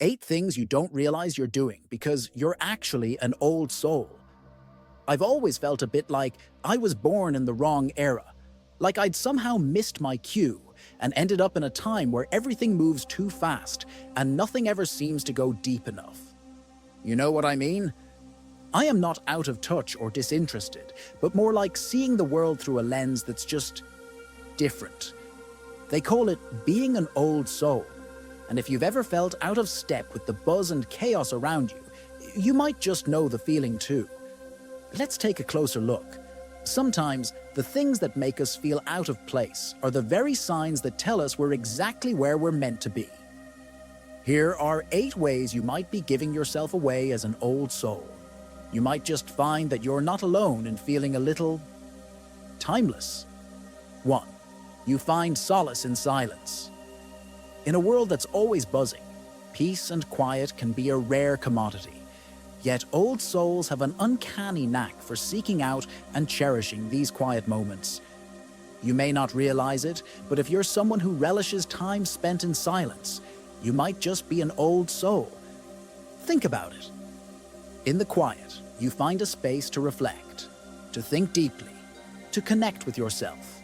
8 things you don't realize you're doing because you're actually an old soul. I've always felt a bit like I was born in the wrong era, like I'd somehow missed my cue and ended up in a time where everything moves too fast and nothing ever seems to go deep enough. You know what I mean? I am not out of touch or disinterested, but more like seeing the world through a lens that's just different. They call it being an old soul, and if you've ever felt out of step with the buzz and chaos around you, you might just know the feeling too. Let's take a closer look. Sometimes, the things that make us feel out of place are the very signs that tell us we're exactly where we're meant to be. Here are 8 ways you might be giving yourself away as an old soul. You might just find that you're not alone in feeling a little timeless. 1. You find solace in silence. In a world that's always buzzing, peace and quiet can be a rare commodity. Yet old souls have an uncanny knack for seeking out and cherishing these quiet moments. You may not realize it, but if you're someone who relishes time spent in silence, you might just be an old soul. Think about it. In the quiet, you find a space to reflect, to think deeply, to connect with yourself.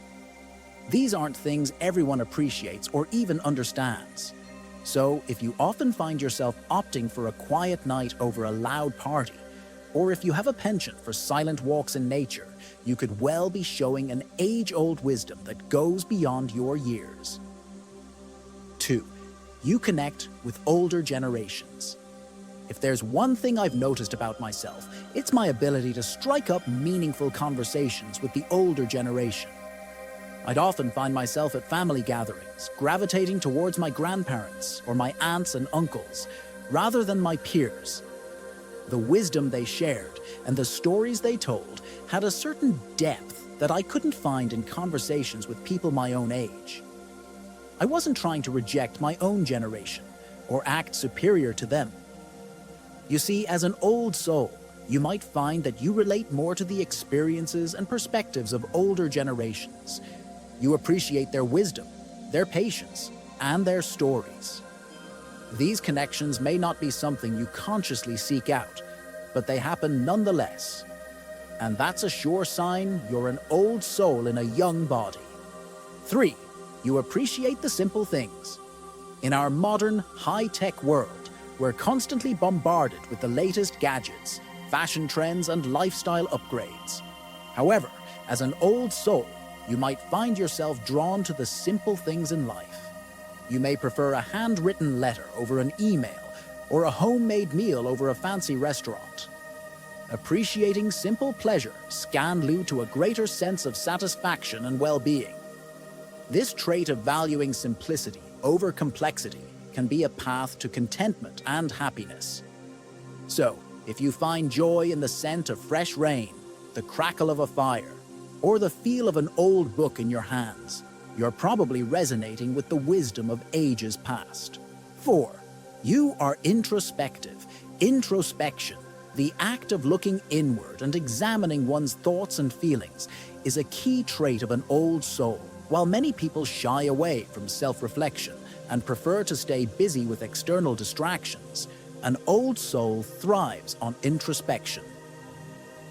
These aren't things everyone appreciates or even understands. So, if you often find yourself opting for a quiet night over a loud party, or if you have a penchant for silent walks in nature, you could well be showing an age-old wisdom that goes beyond your years. 2. You connect with older generations. If there's one thing I've noticed about myself, it's my ability to strike up meaningful conversations with the older generation. I'd often find myself at family gatherings, gravitating towards my grandparents or my aunts and uncles, rather than my peers. The wisdom they shared and the stories they told had a certain depth that I couldn't find in conversations with people my own age. I wasn't trying to reject my own generation or act superior to them. You see, as an old soul, you might find that you relate more to the experiences and perspectives of older generations. You appreciate their wisdom, their patience, and their stories. These connections may not be something you consciously seek out, but they happen nonetheless. And that's a sure sign you're an old soul in a young body. 3. You appreciate the simple things. In our modern, high-tech world, we're constantly bombarded with the latest gadgets, fashion trends, and lifestyle upgrades. However, as an old soul, you might find yourself drawn to the simple things in life. You may prefer a handwritten letter over an email, or a homemade meal over a fancy restaurant. Appreciating simple pleasures can lead to a greater sense of satisfaction and well-being. This trait of valuing simplicity over complexity can be a path to contentment and happiness. So, if you find joy in the scent of fresh rain, the crackle of a fire, or the feel of an old book in your hands, you're probably resonating with the wisdom of ages past. 4. You are introspective. Introspection, the act of looking inward and examining one's thoughts and feelings, is a key trait of an old soul. While many people shy away from self-reflection and prefer to stay busy with external distractions, an old soul thrives on introspection.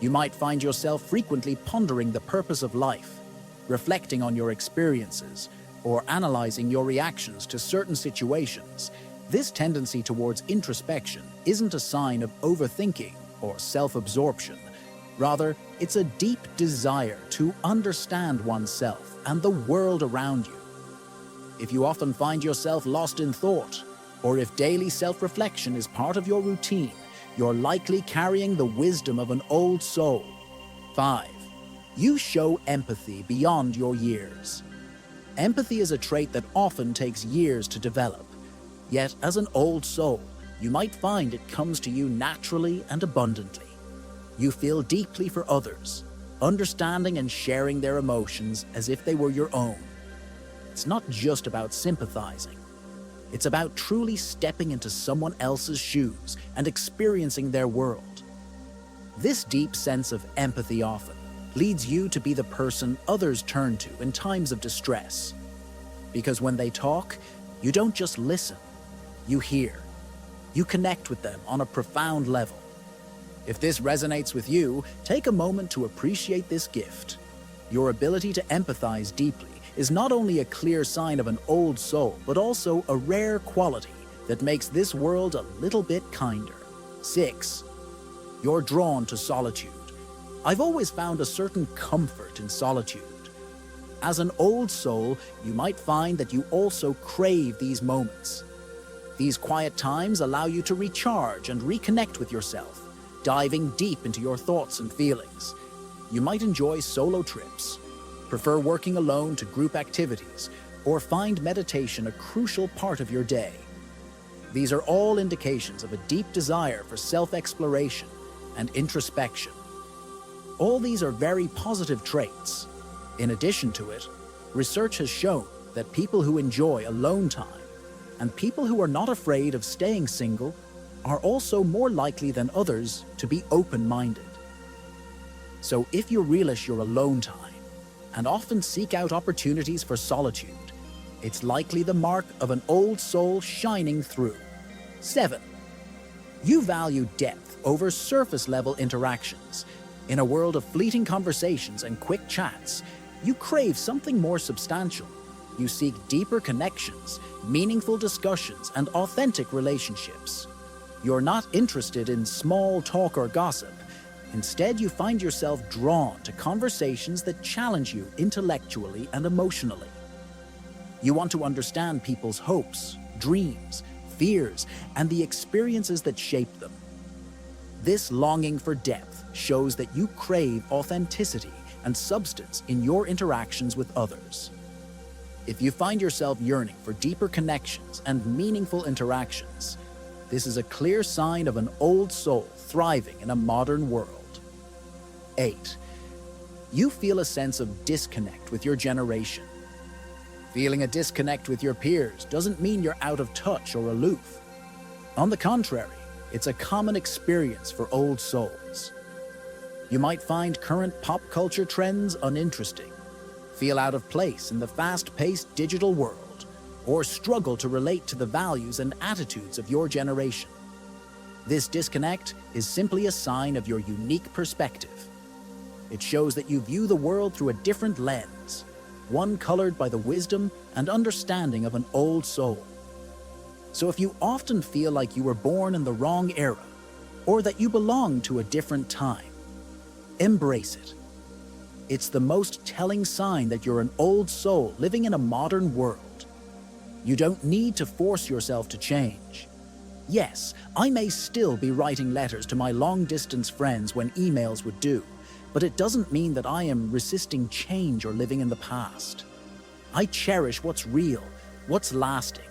You might find yourself frequently pondering the purpose of life, reflecting on your experiences, or analyzing your reactions to certain situations. This tendency towards introspection isn't a sign of overthinking or self-absorption. Rather, it's a deep desire to understand oneself and the world around you. If you often find yourself lost in thought, or if daily self-reflection is part of your routine, you're likely carrying the wisdom of an old soul. 5. You show empathy beyond your years. Empathy is a trait that often takes years to develop. Yet, as an old soul, you might find it comes to you naturally and abundantly. You feel deeply for others, understanding and sharing their emotions as if they were your own. It's not just about sympathizing. It's about truly stepping into someone else's shoes and experiencing their world. This deep sense of empathy often leads you to be the person others turn to in times of distress. Because when they talk, you don't just listen, you hear. You connect with them on a profound level. If this resonates with you, take a moment to appreciate this gift. Your ability to empathize deeply is not only a clear sign of an old soul, but also a rare quality that makes this world a little bit kinder. 6. You're drawn to solitude. I've always found a certain comfort in solitude. As an old soul, you might find that you also crave these moments. These quiet times allow you to recharge and reconnect with yourself, diving deep into your thoughts and feelings. You might enjoy solo trips, prefer working alone to group activities, or find meditation a crucial part of your day. These are all indications of a deep desire for self-exploration and introspection. All these are very positive traits. In addition to it, research has shown that people who enjoy alone time and people who are not afraid of staying single are also more likely than others to be open-minded. So if you relish your alone time and often seek out opportunities for solitude, it's likely the mark of an old soul shining through. 7. You value depth over surface-level interactions. In a world of fleeting conversations and quick chats, you crave something more substantial. You seek deeper connections, meaningful discussions, and authentic relationships. You're not interested in small talk or gossip. Instead, you find yourself drawn to conversations that challenge you intellectually and emotionally. You want to understand people's hopes, dreams, fears, and the experiences that shape them. This longing for depth shows that you crave authenticity and substance in your interactions with others. If you find yourself yearning for deeper connections and meaningful interactions, this is a clear sign of an old soul thriving in a modern world. 8. You feel a sense of disconnect with your generation. Feeling a disconnect with your peers doesn't mean you're out of touch or aloof. On the contrary, it's a common experience for old souls. You might find current pop culture trends uninteresting, feel out of place in the fast-paced digital world, or struggle to relate to the values and attitudes of your generation. This disconnect is simply a sign of your unique perspective. It shows that you view the world through a different lens, one colored by the wisdom and understanding of an old soul. So if you often feel like you were born in the wrong era, or that you belong to a different time, embrace it. It's the most telling sign that you're an old soul living in a modern world. You don't need to force yourself to change. Yes, I may still be writing letters to my long-distance friends when emails would do, but it doesn't mean that I am resisting change or living in the past. I cherish what's real, what's lasting.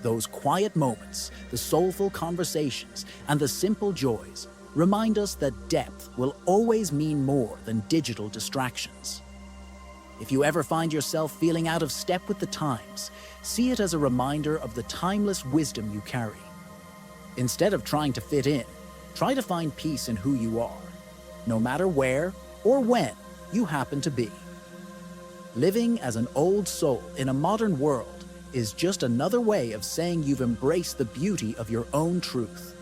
Those quiet moments, the soulful conversations, and the simple joys remind us that depth will always mean more than digital distractions. If you ever find yourself feeling out of step with the times, see it as a reminder of the timeless wisdom you carry. Instead of trying to fit in, try to find peace in who you are, no matter where or when you happen to be. Living as an old soul in a modern world is just another way of saying you've embraced the beauty of your own truth.